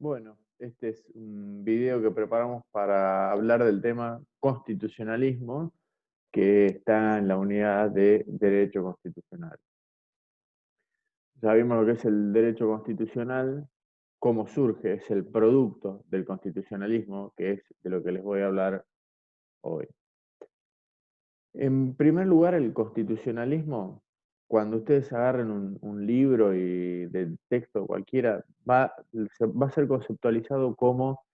Bueno, este es un video que preparamos para hablar del tema constitucionalismo, que está en la unidad de Derecho Constitucional. Ya vimos lo que es el derecho constitucional, cómo surge, es el producto del constitucionalismo, que es de lo que les voy a hablar hoy. En primer lugar, el constitucionalismo, cuando ustedes agarren un libro y del texto cualquiera, va a ser conceptualizado como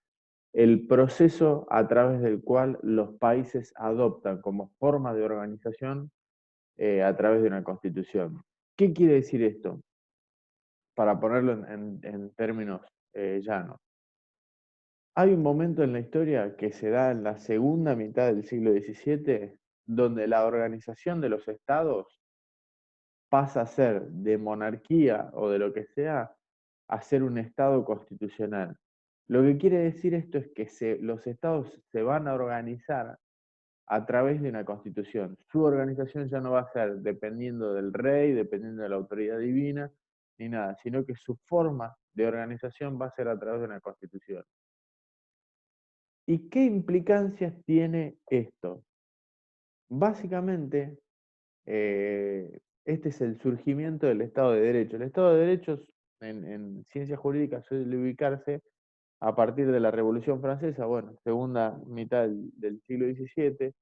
el proceso a través del cual los países adoptan como forma de organización a través de una constitución. ¿Qué quiere decir esto? Para ponerlo en términos llanos. Hay un momento en la historia que se da en la segunda mitad del siglo XVII, donde la organización de los estados pasa a ser de monarquía o de lo que sea, a ser un estado constitucional. Lo que quiere decir esto es que los estados se van a organizar a través de una constitución. Su organización ya no va a ser dependiendo del rey, dependiendo de la autoridad divina, ni nada, sino que su forma de organización va a ser a través de una constitución. ¿Y qué implicancias tiene esto? Básicamente, este es el surgimiento del Estado de Derecho. El Estado de Derecho en ciencias jurídicas suele ubicarse a partir de la Revolución Francesa, bueno, segunda mitad del siglo XVII,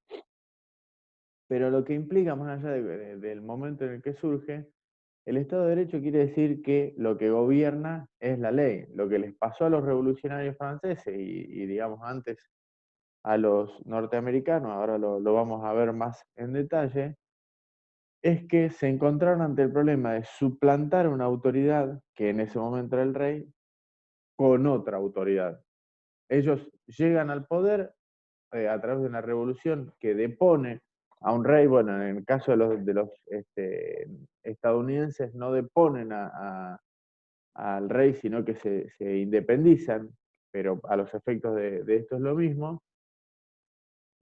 pero lo que implica, más allá del momento en el que surge, el Estado de Derecho quiere decir que lo que gobierna es la ley. Lo que les pasó a los revolucionarios franceses y digamos antes a los norteamericanos, ahora lo vamos a ver más en detalle, es que se encontraron ante el problema de suplantar una autoridad, que en ese momento era el rey, con otra autoridad. Ellos llegan al poder a través de una revolución que depone a un rey. Bueno, en el caso de los estadounidenses no deponen al rey, sino que se independizan, pero a los efectos de esto es lo mismo.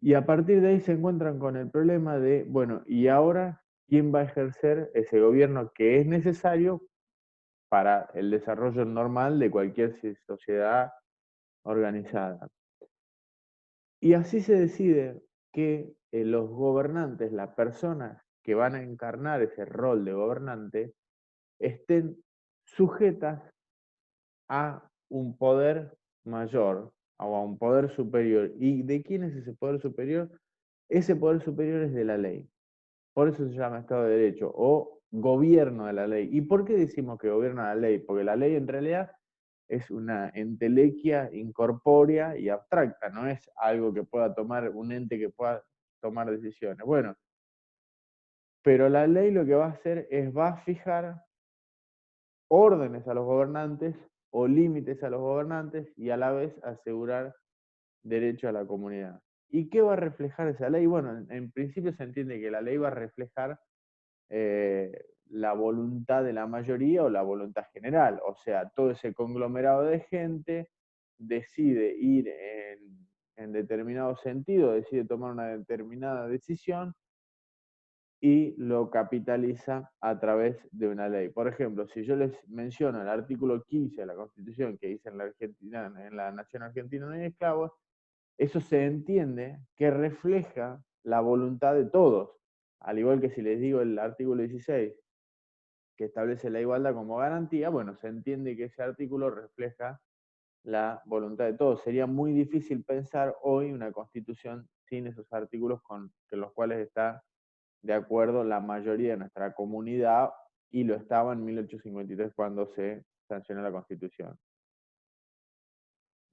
Y a partir de ahí se encuentran con el problema de, bueno, ¿y ahora quién va a ejercer ese gobierno que es necesario para el desarrollo normal de cualquier sociedad organizada? Y así se decide que los gobernantes, las personas que van a encarnar ese rol de gobernante, estén sujetas a un poder mayor o a un poder superior. ¿Y de quién es ese poder superior? Ese poder superior es de la ley. Por eso se llama Estado de Derecho o gobierno de la ley. ¿Y por qué decimos que gobierna la ley? Porque la ley en realidad es una entelequia incorpórea y abstracta, no es algo que pueda tomar un ente que pueda tomar decisiones. Bueno, pero la ley lo que va a hacer es va a fijar órdenes a los gobernantes o límites a los gobernantes y a la vez asegurar derecho a la comunidad. ¿Y qué va a reflejar esa ley? Bueno, en principio se entiende que la ley va a reflejar la voluntad de la mayoría o la voluntad general. O sea, todo ese conglomerado de gente decide ir en determinado sentido, decide tomar una determinada decisión y lo capitaliza a través de una ley. Por ejemplo, si yo les menciono el artículo 15 de la Constitución que dice en la Argentina, en la Nación Argentina no hay esclavos, eso se entiende que refleja la voluntad de todos. Al igual que si les digo el artículo 16, que establece la igualdad como garantía, bueno, se entiende que ese artículo refleja la voluntad de todos. Sería muy difícil pensar hoy una constitución sin esos artículos con los cuales está de acuerdo la mayoría de nuestra comunidad y lo estaba en 1853 cuando se sancionó la constitución.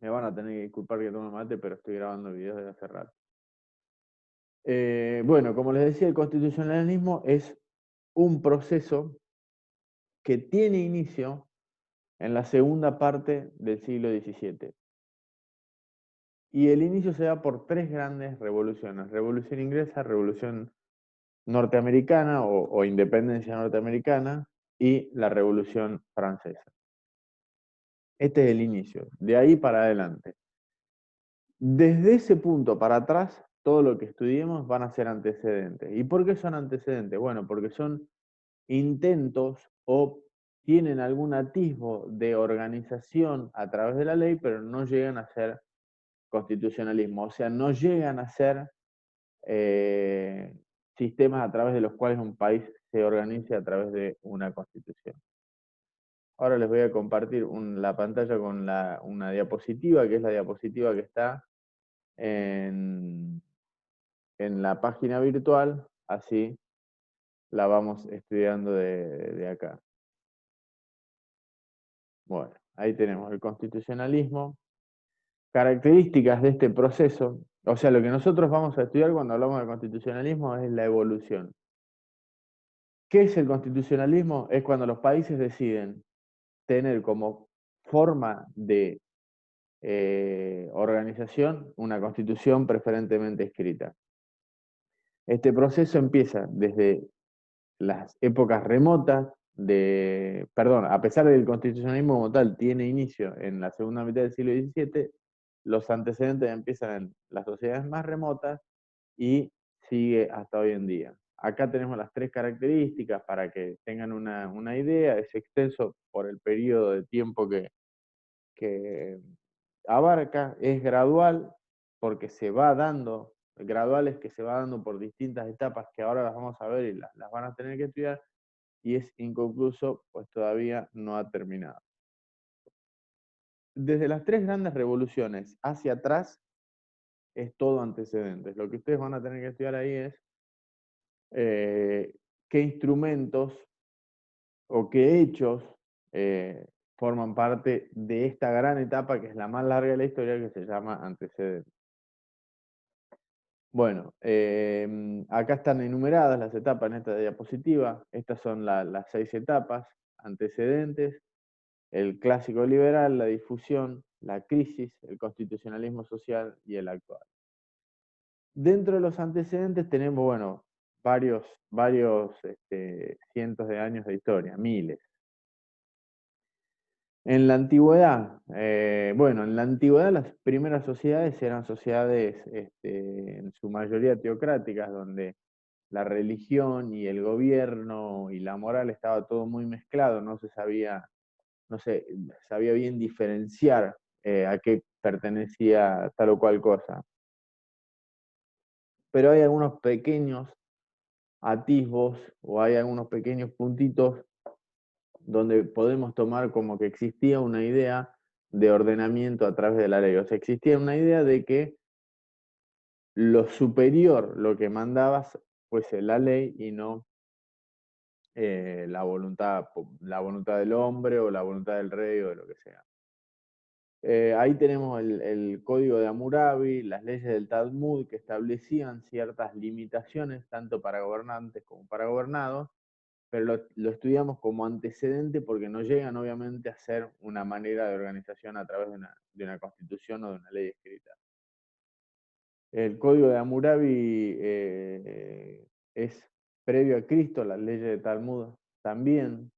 Me van a tener que disculpar que tome mate, pero estoy grabando videos desde hace rato. Bueno, como les decía, el constitucionalismo es un proceso que tiene inicio en la segunda parte del siglo XVII. Y el inicio se da por tres grandes revoluciones: Revolución Inglesa, Revolución Norteamericana o Independencia Norteamericana y la Revolución Francesa. Este es el inicio, de ahí para adelante. Desde ese punto para atrás, todo lo que estudiemos van a ser antecedentes. ¿Y por qué son antecedentes? Bueno, porque son intentos o tienen algún atisbo de organización a través de la ley, pero no llegan a ser constitucionalismo, o sea, no llegan a ser sistemas a través de los cuales un país se organice a través de una constitución. Ahora les voy a compartir la pantalla con una diapositiva, que es la diapositiva que está en, en la página virtual, así la vamos estudiando de acá. Bueno, ahí tenemos el constitucionalismo. Características de este proceso, o sea, lo que nosotros vamos a estudiar cuando hablamos de constitucionalismo es la evolución. ¿Qué es el constitucionalismo? Es cuando los países deciden tener como forma de organización una constitución preferentemente escrita. Este proceso empieza desde las épocas remotas perdón, a pesar de que el constitucionalismo como tal tiene inicio en la segunda mitad del siglo XVII, los antecedentes empiezan en las sociedades más remotas y sigue hasta hoy en día. Acá tenemos las tres características para que tengan una idea. Es extenso por el periodo de tiempo que abarca, es gradual porque se va dando, gradual es que se va dando por distintas etapas que ahora las vamos a ver y las van a tener que estudiar, y es inconcluso, pues todavía no ha terminado. Desde las tres grandes revoluciones hacia atrás es todo antecedentes. Lo que ustedes van a tener que estudiar ahí es qué instrumentos o qué hechos forman parte de esta gran etapa que es la más larga de la historia, que se llama antecedentes. Bueno, acá están enumeradas las etapas en esta diapositiva. Estas son las 6 etapas: antecedentes, el clásico liberal, la difusión, la crisis, el constitucionalismo social y el actual. Dentro de los antecedentes tenemos, bueno, varios cientos de años de historia, miles. En la antigüedad, bueno, en la antigüedad las primeras sociedades eran sociedades en su mayoría teocráticas, donde la religión y el gobierno y la moral estaba todo muy mezclado, no se sabía bien diferenciar a qué pertenecía tal o cual cosa. Pero hay algunos pequeños atisbos o hay algunos pequeños puntitos donde podemos tomar como que existía una idea de ordenamiento a través de la ley. O sea, existía una idea de que lo superior, lo que mandabas, fuese la ley y no la voluntad del hombre o la voluntad del rey o de lo que sea. Ahí tenemos el código de Hammurabi, las leyes del Talmud que establecían ciertas limitaciones tanto para gobernantes como para gobernados, pero lo estudiamos como antecedente porque no llegan obviamente a ser una manera de organización a través de una constitución o de una ley escrita. El código de Hammurabi es previo a Cristo, las leyes de Talmud también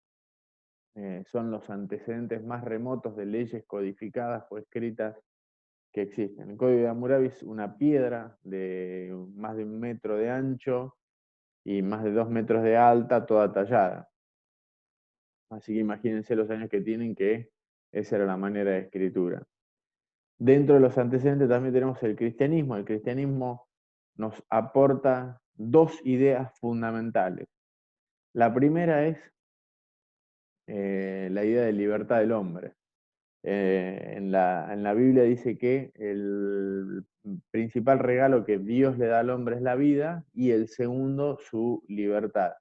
son los antecedentes más remotos de leyes codificadas o escritas que existen. El código de Hammurabi es una piedra de más de 1 metro de ancho y más de 2 metros de alta, toda tallada. Así que imagínense los años que tienen, que esa era la manera de escritura. Dentro de los antecedentes también tenemos el cristianismo. El cristianismo nos aporta dos ideas fundamentales. La primera es la idea de libertad del hombre. En la Biblia dice que el principal regalo que Dios le da al hombre es la vida y el segundo su libertad.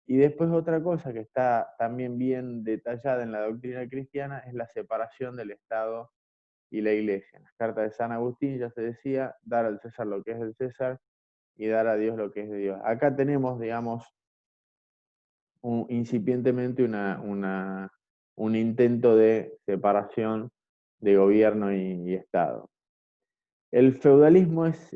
Y después otra cosa que está también bien detallada en la doctrina cristiana es la separación del Estado y la Iglesia. En las cartas de San Agustín ya se decía, dar al César lo que es del César y dar a Dios lo que es de Dios. Acá tenemos, digamos, incipientemente un intento de separación de gobierno y Estado. El feudalismo es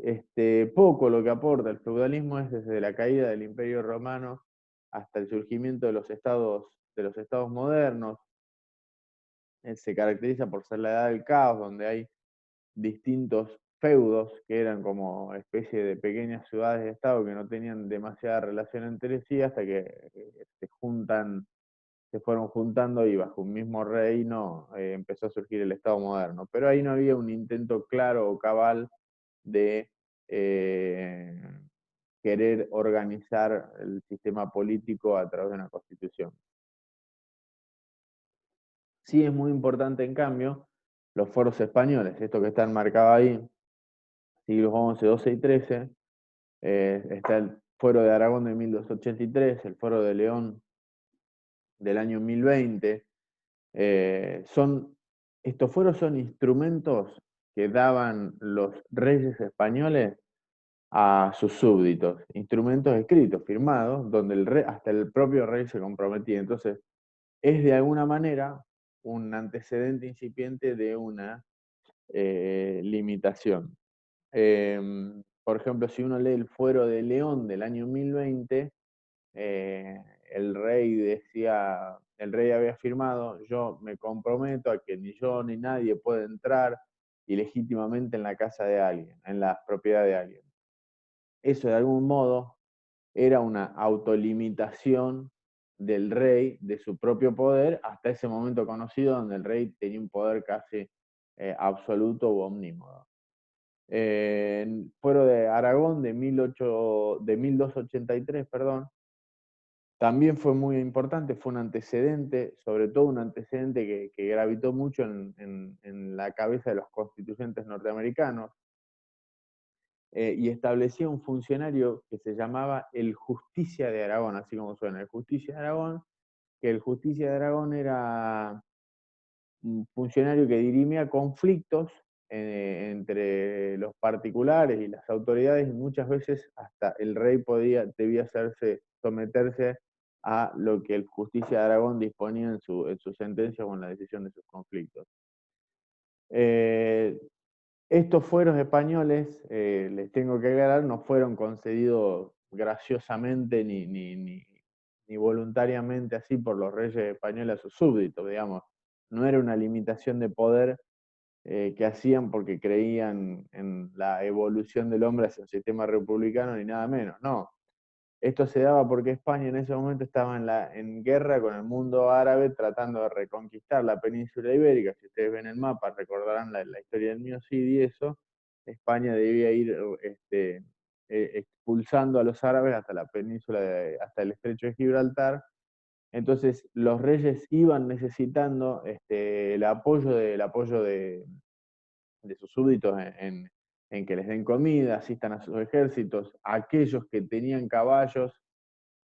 poco lo que aporta. El feudalismo es desde la caída del Imperio Romano hasta el surgimiento de los estados modernos. Se caracteriza por ser la edad del caos, donde hay distintos feudos que eran como especie de pequeñas ciudades de estado que no tenían demasiada relación entre sí hasta que se se fueron juntando y bajo un mismo reino empezó a surgir el Estado moderno. Pero ahí no había un intento claro o cabal de querer organizar el sistema político a través de una constitución. Sí es muy importante, en cambio, los foros españoles, estos que están marcados ahí, siglos XI, XII y XIII, está el Fuero de Aragón de 1283, el Fuero de León del año 1020. Estos fueros son instrumentos que daban los reyes españoles a sus súbditos, instrumentos escritos, firmados, donde hasta el propio rey se comprometía. Entonces, es de alguna manera un antecedente incipiente de una limitación. Por ejemplo, si uno lee el Fuero de León del año 1020, eh, el rey había afirmado: yo me comprometo a que ni yo ni nadie puede entrar ilegítimamente en la casa de alguien, en la propiedad de alguien. Eso de algún modo era una autolimitación del rey de su propio poder hasta ese momento conocido, donde el rey tenía un poder casi absoluto u omnímodo. Fuero de Aragón de 1283, perdón, también fue muy importante, fue un antecedente, sobre todo un antecedente que gravitó mucho en la cabeza de los constituyentes norteamericanos, y establecía un funcionario que se llamaba el Justicia de Aragón, así como suena, el Justicia de Aragón, que el Justicia de Aragón era un funcionario que dirimía conflictos entre los particulares y las autoridades, y muchas veces hasta el rey debía someterse a lo que el Justicia de Aragón disponía en su sentencia o en la decisión de sus conflictos. Estos fueros españoles, les tengo que aclarar, no fueron concedidos graciosamente ni voluntariamente así por los reyes españoles a sus súbditos, digamos. No era una limitación de poder que hacían porque creían en la evolución del hombre hacia un sistema republicano ni nada menos, no. Esto se daba porque España en ese momento estaba en guerra con el mundo árabe, tratando de reconquistar la península ibérica. Si ustedes ven el mapa, recordarán la historia del Mío Cid y eso. España debía ir expulsando a los árabes hasta la península, hasta el estrecho de Gibraltar. Entonces los reyes iban necesitando el apoyo de sus súbditos en que les den comida, asistan a sus ejércitos, aquellos que tenían caballos,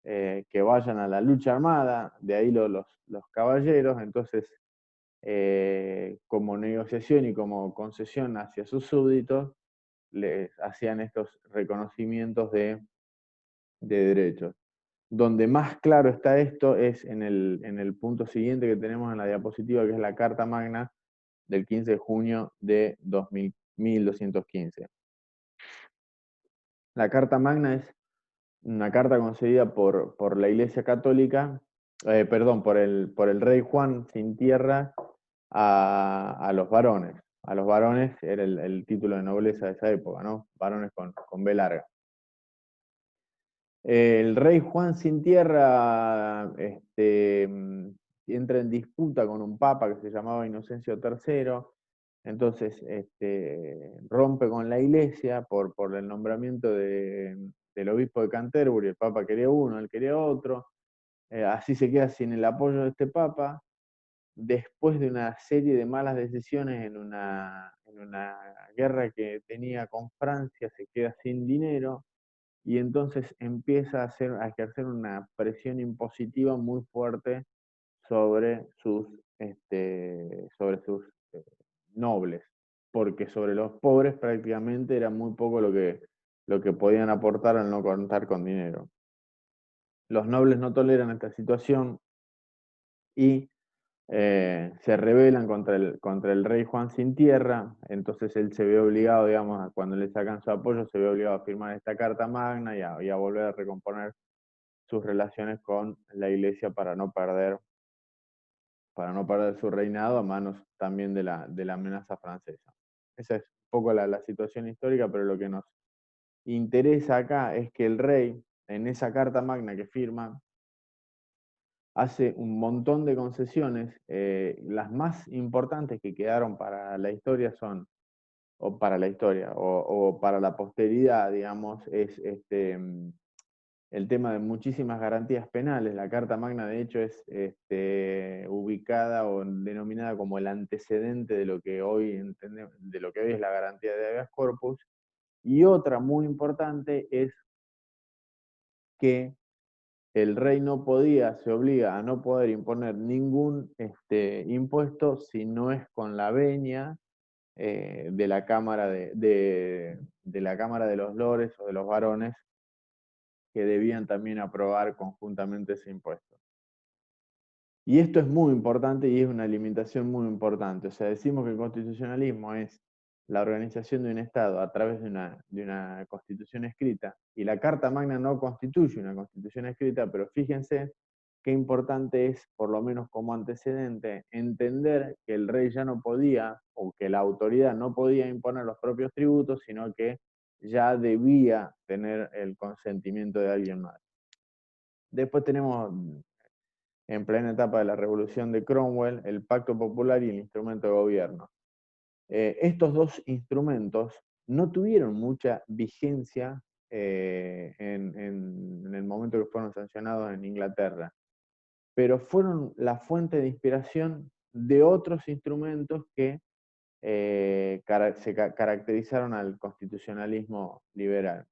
que vayan a la lucha armada, de ahí los caballeros. Entonces, como negociación y como concesión hacia sus súbditos, les hacían estos reconocimientos de derechos. Donde más claro está esto es en el punto siguiente que tenemos en la diapositiva, que es la Carta Magna del 15 de junio de 1215. La Carta Magna es una carta concedida por la Iglesia Católica, perdón, por el rey Juan sin tierra a los varones. A los varones era el título de nobleza de esa época, ¿no? Varones con B larga. El rey Juan sin tierra entra en disputa con un papa que se llamaba Inocencio III. Entonces rompe con la iglesia por el nombramiento del obispo de Canterbury. El papa quería uno, él quería otro. Así se queda sin el apoyo de este papa. Después de una serie de malas decisiones en una guerra que tenía con Francia, se queda sin dinero y entonces empieza a ejercer una presión impositiva muy fuerte sobre sus nobles, porque sobre los pobres prácticamente era muy poco lo que podían aportar al no contar con dinero. Los nobles no toleran esta situación y se rebelan contra el rey Juan sin tierra. Entonces él se ve obligado, digamos, cuando le sacan su apoyo, se ve obligado a firmar esta Carta Magna y a volver a recomponer sus relaciones con la iglesia para no perder su reinado a manos también de la amenaza francesa. Esa es un poco la situación histórica, pero lo que nos interesa acá es que el rey, en esa Carta Magna que firma, hace un montón de concesiones. Las más importantes que quedaron para la historia son, o para la historia, o para la posteridad, digamos, es el tema de muchísimas garantías penales. La Carta Magna, de hecho, es ubicada o denominada como el antecedente de lo que hoy entendemos, de lo que hoy es la garantía de habeas corpus. Y otra muy importante es que el rey no podía, se obliga a no poder imponer ningún impuesto si no es con la venia de la Cámara de la Cámara de los Lores o de los varones, que debían también aprobar conjuntamente ese impuesto. Y esto es muy importante y es una limitación muy importante. O sea, decimos que el constitucionalismo es la organización de un Estado a través de una constitución escrita, y la Carta Magna no constituye una constitución escrita, pero fíjense qué importante es, por lo menos como antecedente, entender que el rey ya no podía, o que la autoridad no podía imponer los propios tributos, sino que ya debía tener el consentimiento de alguien más. Después tenemos, en plena etapa de la revolución de Cromwell, el Pacto Popular y el instrumento de gobierno. Estos dos instrumentos no tuvieron mucha vigencia en el momento que fueron sancionados en Inglaterra, pero fueron la fuente de inspiración de otros instrumentos que se caracterizaron al constitucionalismo liberal.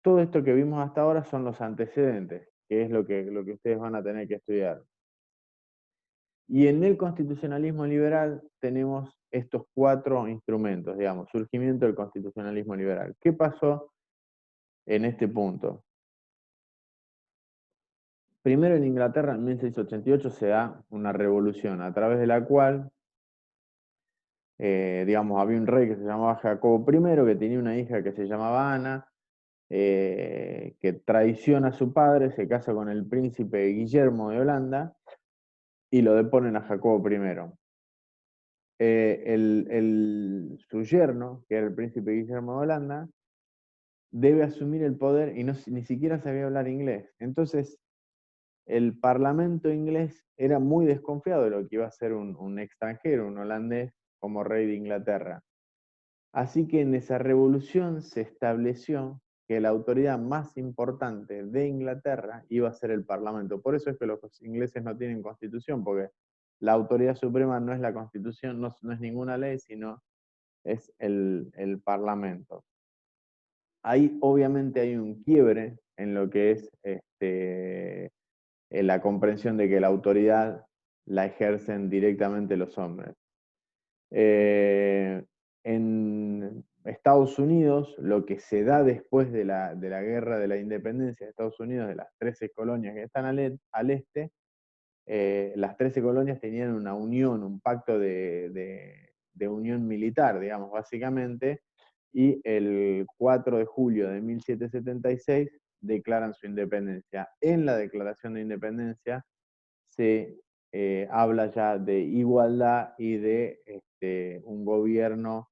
Todo esto que vimos hasta ahora son los antecedentes, que es lo que ustedes van a tener que estudiar. Y en el constitucionalismo liberal tenemos estos 4 instrumentos, digamos, surgimiento del constitucionalismo liberal. ¿Qué pasó en este punto? Primero, en Inglaterra, en 1688, se da una revolución a través de la cual, digamos, había un rey que se llamaba Jacobo I, que tenía una hija que se llamaba Ana, que traiciona a su padre, se casa con el príncipe Guillermo de Holanda y lo deponen a Jacobo I. Su yerno, que era el príncipe Guillermo de Holanda, debe asumir el poder y ni siquiera sabía hablar inglés. Entonces, el parlamento inglés era muy desconfiado de lo que iba a ser un extranjero, un holandés, como rey de Inglaterra. Así que en esa revolución se estableció que la autoridad más importante de Inglaterra iba a ser el parlamento. Por eso es que los ingleses no tienen constitución, porque la autoridad suprema no es la constitución, no es ninguna ley, sino es el parlamento. Ahí obviamente hay un quiebre en lo que es en la comprensión de que la autoridad la ejercen directamente los hombres. En Estados Unidos, lo que se da después de la guerra de la independencia de Estados Unidos, de las 13 colonias que están al este, las 13 colonias tenían una unión, un pacto de unión militar, digamos, básicamente, y el 4 de julio de 1776 declaran su independencia. En la Declaración de Independencia se habla ya de igualdad y de un gobierno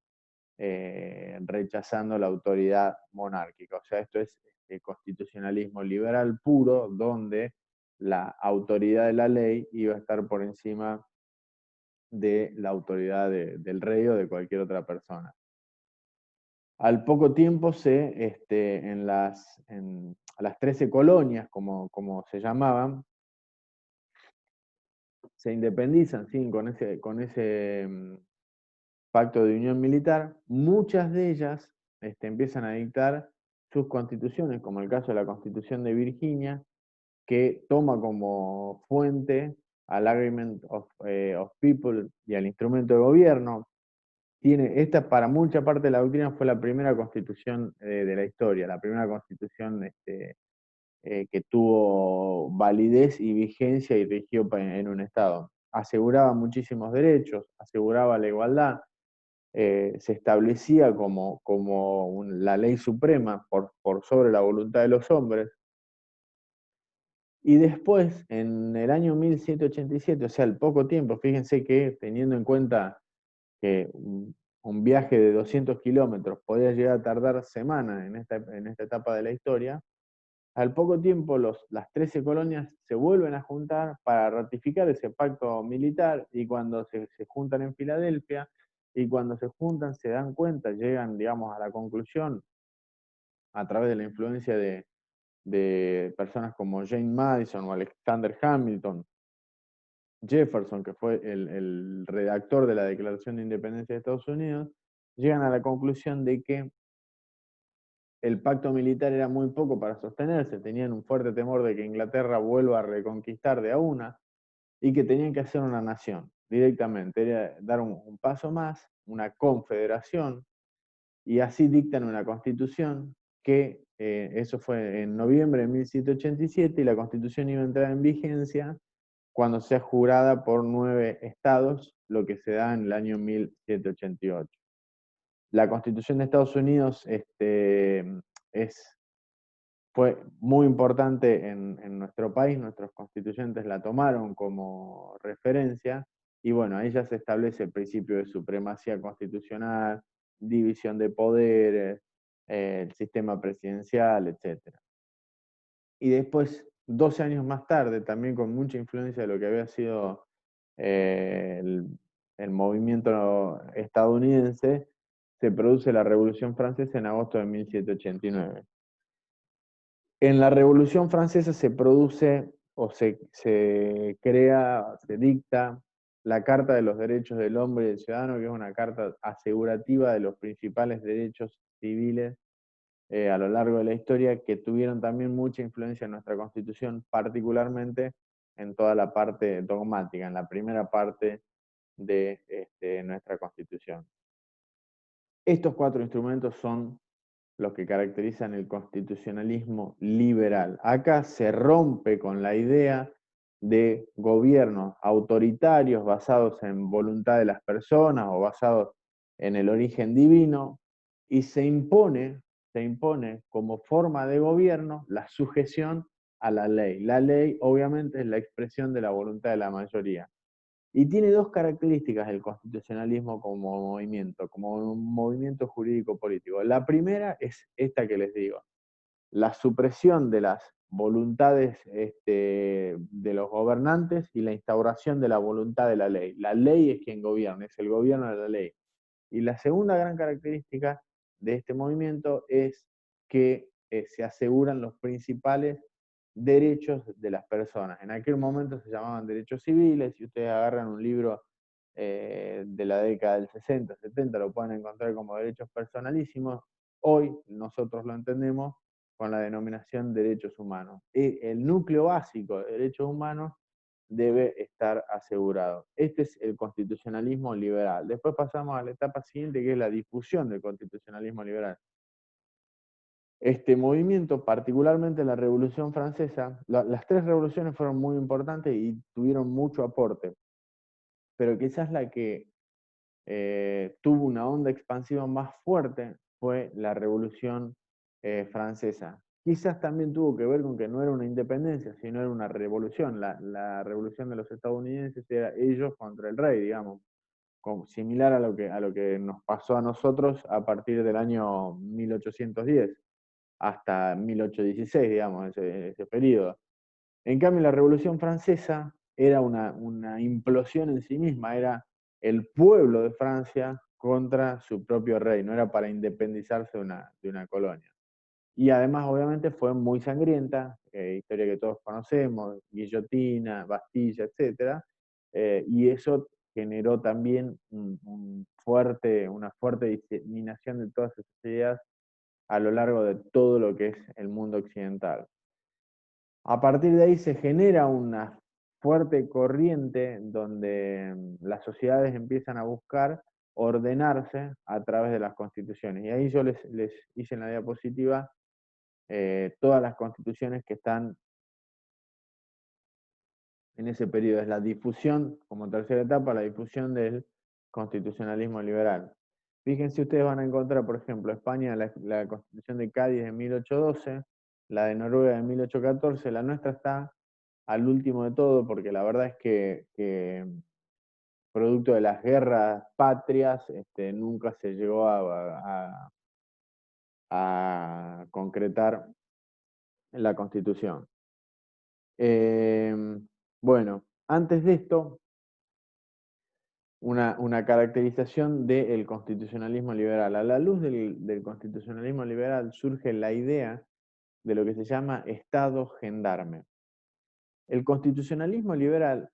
rechazando la autoridad monárquica. O sea, esto es constitucionalismo liberal puro, donde la autoridad de la ley iba a estar por encima de la autoridad del rey o de cualquier otra persona. Al poco tiempo a las 13 colonias, como se llamaban, se independizan, ¿sí? con ese pacto de unión militar. Muchas de ellas empiezan a dictar sus constituciones, como el caso de la Constitución de Virginia, que toma como fuente al Agreement of People y al instrumento de gobierno. Esta, para mucha parte de la doctrina, fue la primera constitución de la historia, la primera constitución que tuvo validez y vigencia y rigió en un Estado. Aseguraba muchísimos derechos, aseguraba la igualdad, se establecía como la ley suprema por sobre la voluntad de los hombres. Y después, en el año 1787, o sea, al poco tiempo, fíjense que teniendo en cuenta que un viaje de 200 kilómetros podía llegar a tardar semanas en esta etapa de la historia, Al poco tiempo las 13 colonias se vuelven a juntar para ratificar ese pacto militar y cuando se juntan en Filadelfia y cuando se juntan se dan cuenta, llegan, digamos, a la conclusión a través de la influencia de personas como James Madison o Alexander Hamilton, Jefferson, que fue el redactor de la Declaración de Independencia de Estados Unidos, llegan a la conclusión de que el pacto militar era muy poco para sostenerse, tenían un fuerte temor de que Inglaterra vuelva a reconquistar de a una y que tenían que hacer una nación directamente, era dar un paso más, una confederación, y así dictan una constitución que eso fue en noviembre de 1787 y la constitución iba a entrar en vigencia cuando sea jurada por 9 estados, lo que se da en el año 1788. La constitución de Estados Unidos fue muy importante en nuestro país, nuestros constituyentes la tomaron como referencia y bueno, ahí ya se establece el principio de supremacía constitucional, división de poderes, el sistema presidencial, etc. Y después, 12 años más tarde, también con mucha influencia de lo que había sido eh, el, el movimiento estadounidense, se produce la Revolución Francesa en agosto de 1789. En la Revolución Francesa se produce o se crea, se dicta la Carta de los Derechos del Hombre y del Ciudadano, que es una carta asegurativa de los principales derechos civiles a lo largo de la historia, que tuvieron también mucha influencia en nuestra Constitución, particularmente en toda la parte dogmática, en la primera parte de nuestra Constitución. Estos 4 instrumentos son los que caracterizan el constitucionalismo liberal. Acá se rompe con la idea de gobiernos autoritarios basados en voluntad de las personas o basados en el origen divino y se impone como forma de gobierno la sujeción a la ley. La ley obviamente es la expresión de la voluntad de la mayoría. Y tiene 2 características el constitucionalismo como un movimiento jurídico político. La primera es esta que les digo, la supresión de las voluntades de los gobernantes y la instauración de la voluntad de la ley. La ley es quien gobierna, es el gobierno de la ley. Y la segunda gran característica de este movimiento es que se aseguran los principales derechos de las personas. En aquel momento se llamaban derechos civiles, si ustedes agarran un libro de la década del 60, 70, lo pueden encontrar como derechos personalísimos. Hoy nosotros lo entendemos con la denominación derechos humanos. El núcleo básico de derechos humanos debe estar asegurado. Este es el constitucionalismo liberal. Después pasamos a la etapa siguiente, que es la difusión del constitucionalismo liberal. Este movimiento, particularmente la Revolución Francesa, las 3 revoluciones fueron muy importantes y tuvieron mucho aporte, pero quizás la que tuvo una onda expansiva más fuerte fue la Revolución Francesa. Quizás también tuvo que ver con que no era una independencia, sino era una revolución. La revolución de los estadounidenses era ellos contra el rey, digamos, similar a lo que nos pasó a nosotros a partir del año 1810 hasta 1816, digamos, ese periodo. En cambio, la Revolución Francesa era una implosión en sí misma, era el pueblo de Francia contra su propio rey, no era para independizarse de una colonia. Y además, obviamente, fue muy sangrienta, historia que todos conocemos, guillotina, Bastilla, etc. Y eso generó también una fuerte diseminación de todas esas ideas a lo largo de todo lo que es el mundo occidental. A partir de ahí se genera una fuerte corriente donde las sociedades empiezan a buscar ordenarse a través de las constituciones. Y ahí yo les hice en la diapositiva todas las constituciones que están en ese periodo. Es la difusión, como tercera etapa, la difusión del constitucionalismo liberal. Fíjense, ustedes van a encontrar, por ejemplo, España, la Constitución de Cádiz de 1812, la de Noruega de 1814, la nuestra está al último de todo, porque la verdad es que producto de las guerras patrias, nunca se llegó a concretar en la Constitución. Bueno, antes de esto, una caracterización del constitucionalismo liberal. A la luz del constitucionalismo liberal surge la idea de lo que se llama Estado gendarme. El constitucionalismo liberal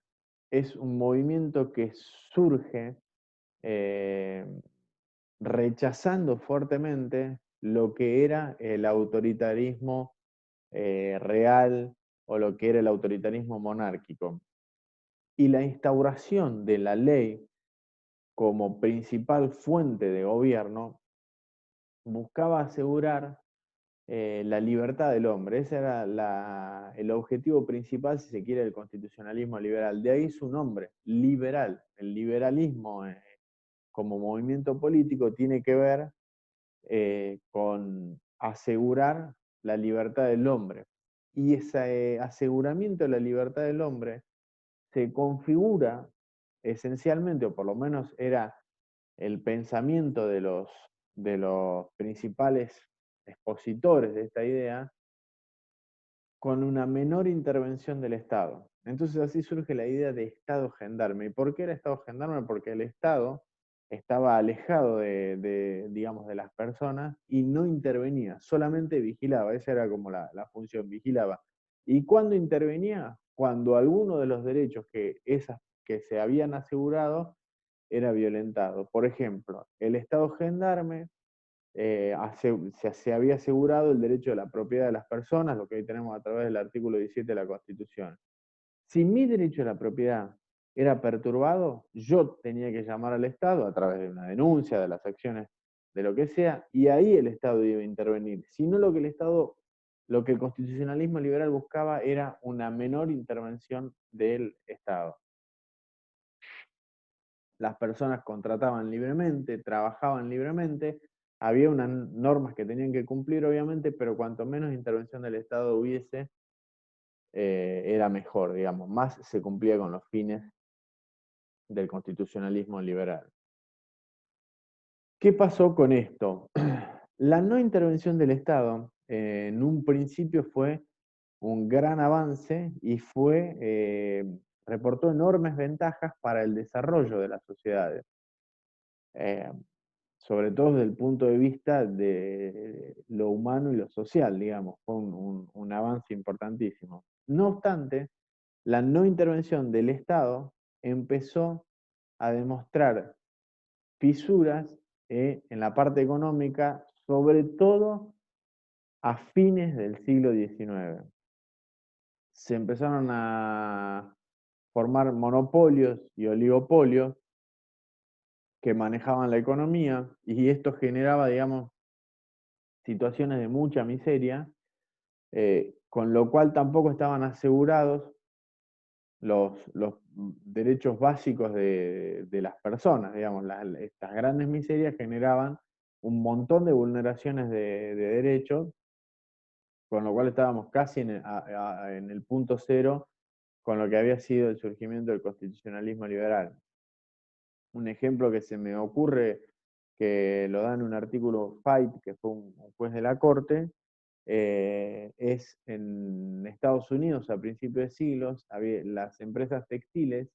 es un movimiento que surge eh, rechazando fuertemente lo que era el autoritarismo real o lo que era el autoritarismo monárquico. Y la instauración de la ley como principal fuente de gobierno buscaba asegurar la libertad del hombre. Ese era el objetivo principal, si se quiere, del constitucionalismo liberal. De ahí su nombre, liberal. El liberalismo como movimiento político tiene que ver con asegurar la libertad del hombre. Y ese aseguramiento de la libertad del hombre se configura esencialmente, o por lo menos era el pensamiento de los principales expositores de esta idea, con una menor intervención del Estado. Entonces así surge la idea de Estado gendarme. ¿Y por qué era Estado gendarme? Porque el Estado estaba alejado digamos, de las personas y no intervenía, solamente vigilaba. Esa era como la función, vigilaba. ¿Y cuándo intervenía? Cuando alguno de los derechos que se habían asegurado era violentado. Por ejemplo, el Estado gendarme se había asegurado el derecho de la propiedad de las personas, lo que hoy tenemos a través del artículo 17 de la Constitución. Si mi derecho a la propiedad era perturbado, yo tenía que llamar al Estado a través de una denuncia, de las acciones, de lo que sea, y ahí el Estado iba a intervenir. Si no, lo que el constitucionalismo liberal buscaba era una menor intervención del Estado. Las personas contrataban libremente, trabajaban libremente, había unas normas que tenían que cumplir, obviamente, pero cuanto menos intervención del Estado hubiese, era mejor, digamos, más se cumplía con los fines del constitucionalismo liberal. ¿Qué pasó con esto? La no intervención del Estado en un principio fue un gran avance y reportó enormes ventajas para el desarrollo de las sociedades. Eh, Sobre todo desde el punto de vista de lo humano y lo social, digamos, fue un avance importantísimo. No obstante, la no intervención del Estado empezó a demostrar fisuras en la parte económica, sobre todo a fines del siglo XIX. Se empezaron a formar monopolios y oligopolios que manejaban la economía y esto generaba, digamos, situaciones de mucha miseria, con lo cual tampoco estaban asegurados los derechos básicos de las personas, digamos, estas grandes miserias generaban un montón de vulneraciones de derechos, con lo cual estábamos casi en el punto cero con lo que había sido el surgimiento del constitucionalismo liberal. Un ejemplo que se me ocurre, que lo da en un artículo Fight, que fue un juez de la Corte, es en Estados Unidos a principios de siglos, las empresas textiles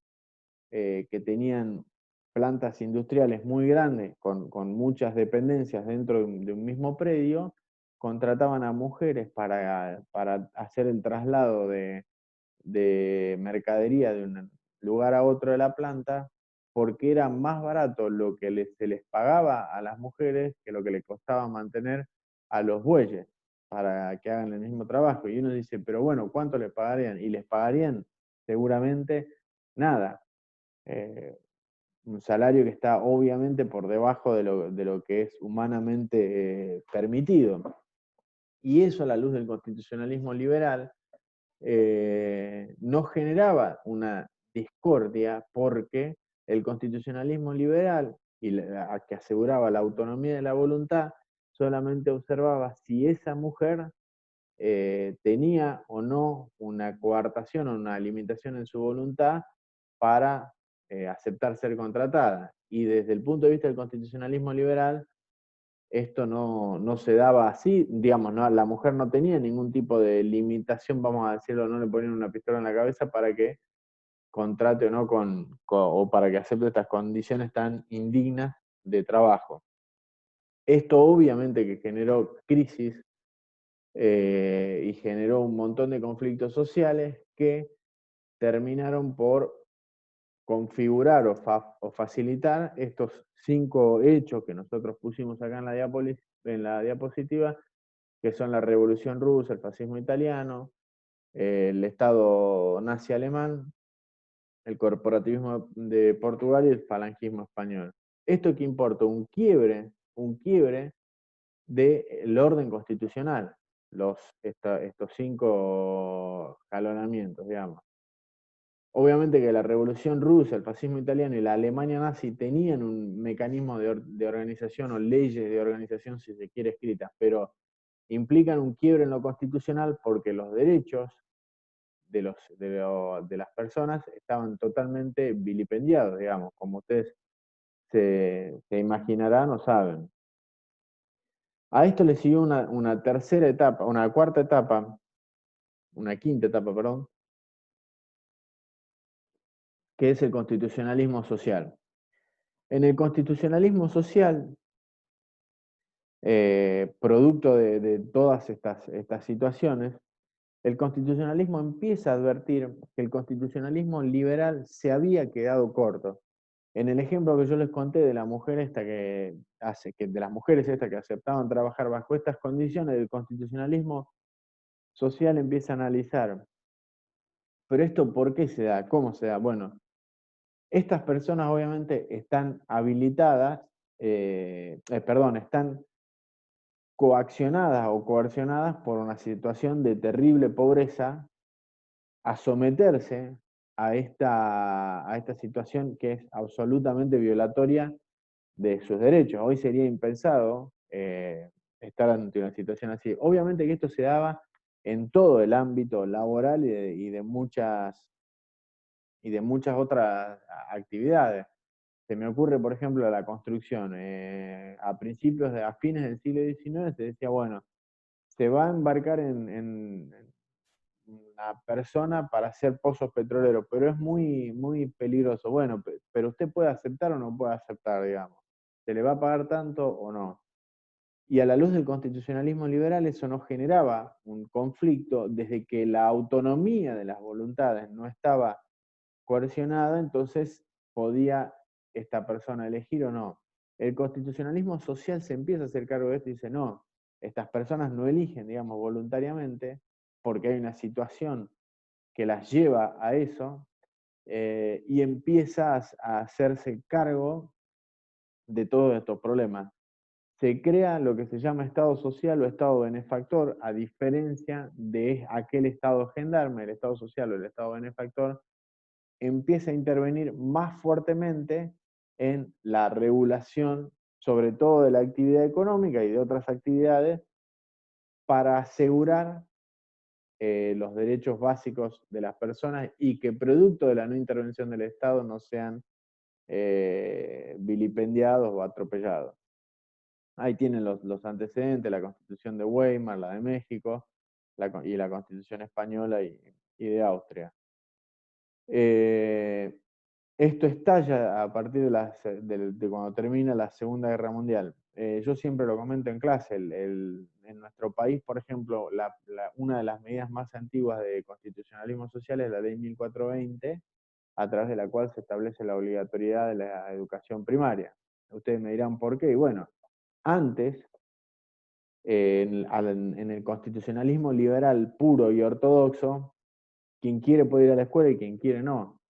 que tenían plantas industriales muy grandes, con muchas dependencias dentro de un mismo predio, contrataban a mujeres para hacer el traslado de mercadería de un lugar a otro de la planta, porque era más barato lo que se les pagaba a las mujeres que lo que les costaba mantener a los bueyes para que hagan el mismo trabajo. Y uno dice, pero bueno, ¿cuánto les pagarían? Y les pagarían seguramente nada. Un salario que está obviamente por debajo de lo que es humanamente permitido. Y eso a la luz del constitucionalismo liberal no generaba una discordia porque el constitucionalismo liberal, que aseguraba la autonomía de la voluntad, solamente observaba si esa mujer tenía o no una coartación o una limitación en su voluntad para aceptar ser contratada. Y desde el punto de vista del constitucionalismo liberal, esto no se daba así, digamos, ¿no? La mujer no tenía ningún tipo de limitación, vamos a decirlo, no le ponían una pistola en la cabeza para que contrate o no o para que acepte estas condiciones tan indignas de trabajo. Esto obviamente que generó crisis y generó un montón de conflictos sociales que terminaron por configurar o facilitar estos 5 hechos que nosotros pusimos acá en la diapositiva, que son la Revolución Rusa, el fascismo italiano, el Estado nazi alemán, el corporativismo de Portugal y el falangismo español. ¿Esto qué importa? Un quiebre del orden constitucional, estos 5 jalonamientos, digamos. Obviamente que la Revolución Rusa, el fascismo italiano y la Alemania nazi tenían un mecanismo de organización o leyes de organización, si se quiere, escritas, pero implican un quiebre en lo constitucional porque los derechos de las personas estaban totalmente vilipendiados, digamos, como ustedes se imaginarán o saben. A esto le siguió una tercera etapa, una cuarta etapa, una quinta etapa, perdón, que es el constitucionalismo social. En el constitucionalismo social, producto de todas estas situaciones, el constitucionalismo empieza a advertir que el constitucionalismo liberal se había quedado corto. En el ejemplo que yo les conté de la mujer esta de las mujeres estas que aceptaban trabajar bajo estas condiciones, el constitucionalismo social empieza a analizar, pero esto ¿por qué se da? ¿Cómo se da? Bueno, estas personas obviamente están habilitadas, están coaccionadas o coercionadas por una situación de terrible pobreza a someterse a esta situación que es absolutamente violatoria de sus derechos. Hoy sería impensado estar ante una situación así. Obviamente que esto se daba en todo el ámbito laboral y de muchas otras actividades. Se me ocurre, por ejemplo, la construcción. A fines del siglo XIX se decía, bueno, se va a embarcar en una persona para hacer pozos petroleros, pero es muy peligroso. Bueno, pero usted puede aceptar o no puede aceptar, digamos. ¿Se le va a pagar tanto o no? Y a la luz del constitucionalismo liberal eso no generaba un conflicto desde que la autonomía de las voluntades no estaba coercionada, entonces podía esta persona elegir o no. El constitucionalismo social se empieza a hacer cargo de esto y dice, no, estas personas no eligen, digamos, voluntariamente, porque hay una situación que las lleva a eso, y empieza a hacerse cargo de todos estos problemas. Se crea lo que se llama Estado social o Estado benefactor, a diferencia de aquel Estado gendarme, el Estado social o el Estado benefactor, empieza a intervenir más fuertemente en la regulación, sobre todo de la actividad económica y de otras actividades, para asegurar los derechos básicos de las personas y que producto de la no intervención del Estado no sean vilipendiados o atropellados. Ahí tienen los antecedentes, la Constitución de Weimar, la de México, y la Constitución española y de Austria. Esto estalla a partir de cuando termina la Segunda Guerra Mundial. Yo siempre lo comento en clase, en nuestro país, por ejemplo, una de las medidas más antiguas de constitucionalismo social es la Ley 1420, a través de la cual se establece la obligatoriedad de la educación primaria. Ustedes me dirán por qué. Y bueno, antes, en el constitucionalismo liberal puro y ortodoxo, quien quiere puede ir a la escuela y quien quiere no.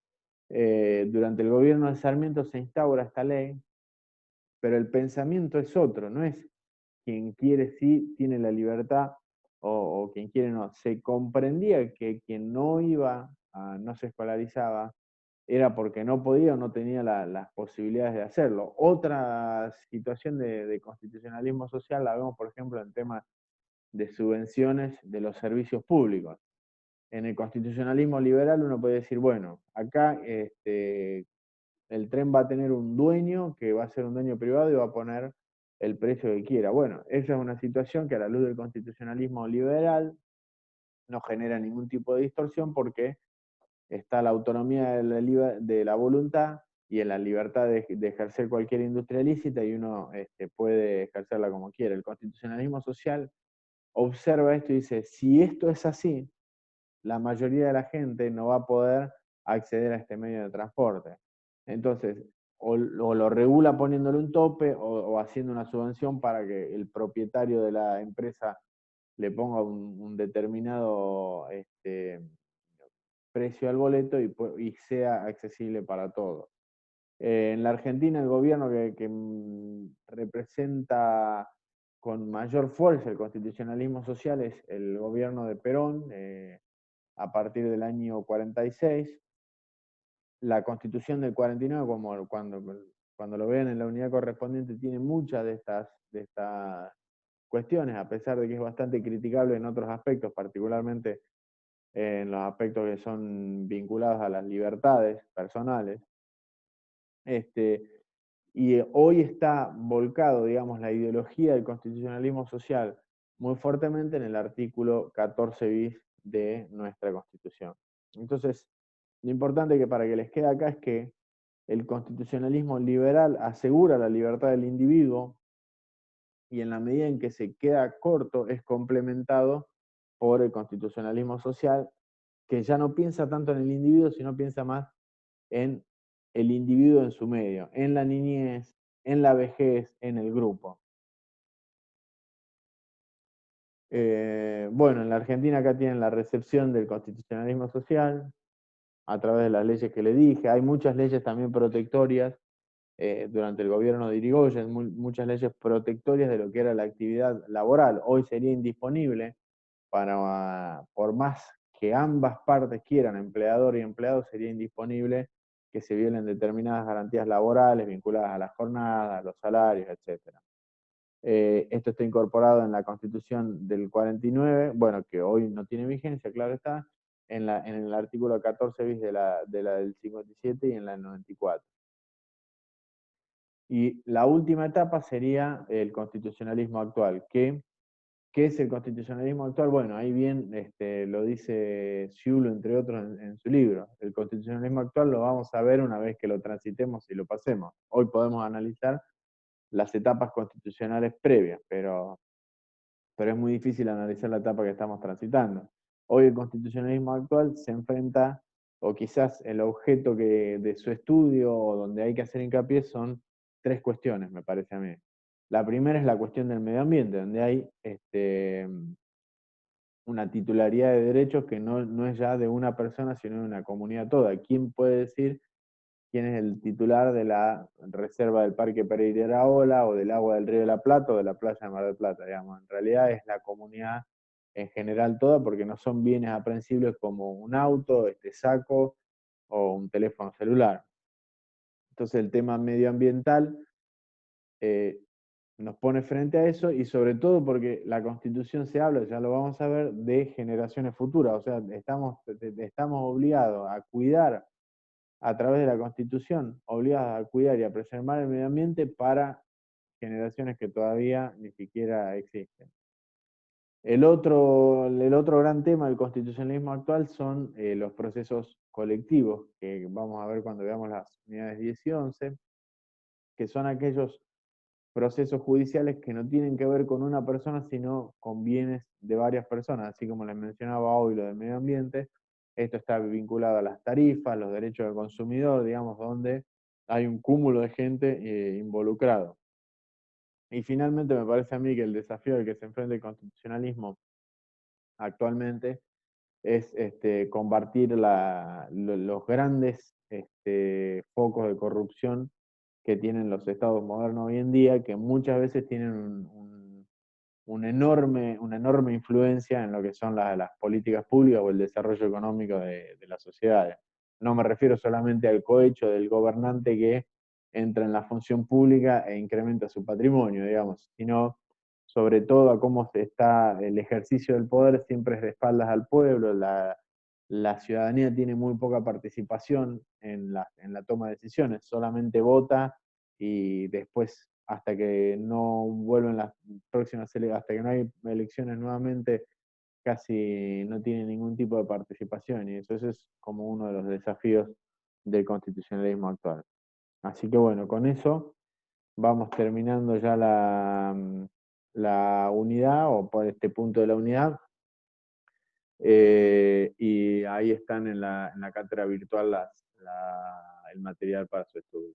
Durante el gobierno de Sarmiento se instaura esta ley, pero el pensamiento es otro, no es quien quiere sí tiene la libertad o quien quiere no. Se comprendía que quien no se escolarizaba, era porque no podía o no tenía las posibilidades de hacerlo. Otra situación de constitucionalismo social la vemos, por ejemplo, en temas de subvenciones de los servicios públicos. En el constitucionalismo liberal uno puede decir, bueno, acá el tren va a tener un dueño que va a ser un dueño privado y va a poner el precio que quiera. Bueno, esa es una situación que a la luz del constitucionalismo liberal no genera ningún tipo de distorsión porque está la autonomía de la voluntad y en la libertad de ejercer cualquier industria lícita y uno puede ejercerla como quiere. El constitucionalismo social observa esto y dice, si esto es así, la mayoría de la gente no va a poder acceder a este medio de transporte. Entonces, o lo regula poniéndole un tope o haciendo una subvención para que el propietario de la empresa le ponga un determinado precio al boleto y sea accesible para todos. En la Argentina el gobierno que representa con mayor fuerza el constitucionalismo social es el gobierno de Perón, a partir del año 46. La Constitución del 49, como cuando lo vean en la unidad correspondiente, tiene muchas de estas cuestiones, a pesar de que es bastante criticable en otros aspectos, particularmente en los aspectos que son vinculados a las libertades personales. Y hoy está volcado, digamos, la ideología del constitucionalismo social muy fuertemente en el artículo 14 bis de nuestra Constitución. Entonces, lo importante que para que les quede acá es que el constitucionalismo liberal asegura la libertad del individuo y en la medida en que se queda corto es complementado por el constitucionalismo social, que ya no piensa tanto en el individuo, sino piensa más en el individuo en su medio, en la niñez, en la vejez, en el grupo. Bueno, en la Argentina acá tienen la recepción del constitucionalismo social a través de las leyes que le dije. Hay muchas leyes también protectorias durante el gobierno de Irigoyen, muchas leyes protectorias de lo que era la actividad laboral. Hoy sería indisponible por más que ambas partes quieran, empleador y empleado, sería indisponible que se violen determinadas garantías laborales vinculadas a las jornadas, a los salarios, etc. Esto está incorporado en la Constitución del 49, bueno, que hoy no tiene vigencia, claro está, en el artículo 14 bis de la del 57 y en la del 94. Y la última etapa sería el constitucionalismo actual. ¿Qué es el constitucionalismo actual? Bueno, ahí bien lo dice Sciullo, entre otros, en su libro. El constitucionalismo actual lo vamos a ver una vez que lo transitemos y lo pasemos. Hoy podemos analizar las etapas constitucionales previas, pero es muy difícil analizar la etapa que estamos transitando. Hoy el constitucionalismo actual se enfrenta, o quizás el objeto de su estudio, o donde hay que hacer hincapié, son tres cuestiones, me parece a mí. La primera es la cuestión del medio ambiente, donde hay una titularidad de derechos que no es ya de una persona, sino de una comunidad toda. ¿Quién puede decir quién es el titular de la reserva del Parque Pereira Iraola o del agua del Río de la Plata o de la playa de Mar del Plata? Digamos? En realidad es la comunidad en general toda, porque no son bienes aprehensibles como un auto, saco o un teléfono celular. Entonces el tema medioambiental eh, nos pone frente a eso y sobre todo porque la Constitución se habla, ya lo vamos a ver, de generaciones futuras. O sea, estamos obligados a cuidar a través de la Constitución, obligados a cuidar y a preservar el medio ambiente para generaciones que todavía ni siquiera existen. El otro gran tema del constitucionalismo actual son los procesos colectivos, que vamos a ver cuando veamos las unidades 10 y 11, que son aquellos procesos judiciales que no tienen que ver con una persona, sino con bienes de varias personas, así como les mencionaba hoy lo del medio ambiente. Esto está vinculado a las tarifas, los derechos del consumidor, digamos, donde hay un cúmulo de gente involucrado. Y finalmente me parece a mí que el desafío al que se enfrenta el constitucionalismo actualmente es combatir los grandes focos de corrupción que tienen los estados modernos hoy en día, que muchas veces tienen una enorme influencia en lo que son las políticas públicas o el desarrollo económico de las sociedades. No me refiero solamente al cohecho del gobernante que entra en la función pública e incrementa su patrimonio, digamos, sino sobre todo a cómo está el ejercicio del poder siempre es de espaldas al pueblo, la ciudadanía tiene muy poca participación en la toma de decisiones, solamente vota y después hasta que no vuelven las próximas hasta que no hay elecciones nuevamente, casi no tiene ningún tipo de participación, y eso es como uno de los desafíos del constitucionalismo actual. Así que bueno, con eso vamos terminando ya la unidad, o por este punto de la unidad, y ahí están en la cátedra virtual el material para su estudio.